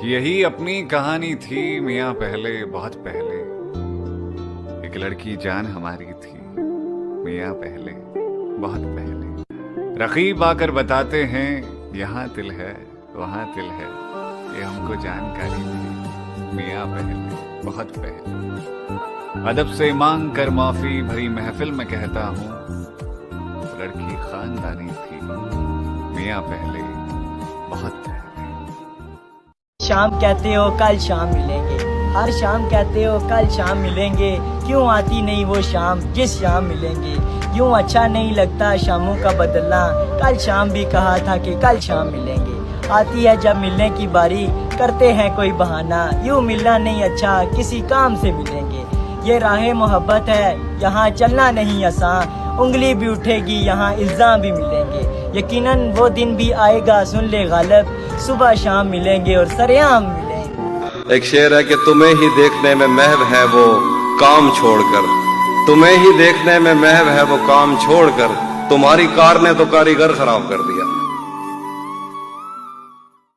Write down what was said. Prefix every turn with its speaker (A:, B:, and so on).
A: यही अपनी कहानी थी मियाँ पहले, बहुत पहले। एक लड़की जान हमारी थी मियाँ पहले, बहुत पहले। रकीब आकर बताते हैं यहाँ तिल है वहाँ तिल है, ये हमको जानकारी थी मियाँ पहले, बहुत पहले। अदब से मांग कर माफी भरी महफिल में कहता हूँ, लड़की खानदानी थी मियाँ पहले, बहुत पहले।
B: शाम कहते हो कल शाम मिलेंगे, हर शाम कहते हो कल शाम मिलेंगे। क्यों आती नहीं वो शाम जिस शाम मिलेंगे। यूं अच्छा नहीं लगता शामों का बदलना, कल शाम भी कहा था कि कल शाम मिलेंगे। आती है जब मिलने की बारी करते हैं कोई बहाना, यूं मिलना नहीं अच्छा किसी काम से मिलेंगे। ये राह मोहब्बत है यहाँ चलना नहीं आसान, उंगली भी उठेगी यहाँ इल्जाम भी मिलेंगे। यकीनन वो दिन भी आएगा सुन ले गालिब, सुबह शाम मिलेंगे और सरेआम मिलेंगे।
C: एक शेर है कि तुम्हें ही देखने में महव है वो काम छोड़कर, तुम्हें ही देखने में महव है वो काम छोड़कर, तुम्हारी कार ने तो कारीगर खराब कर दिया।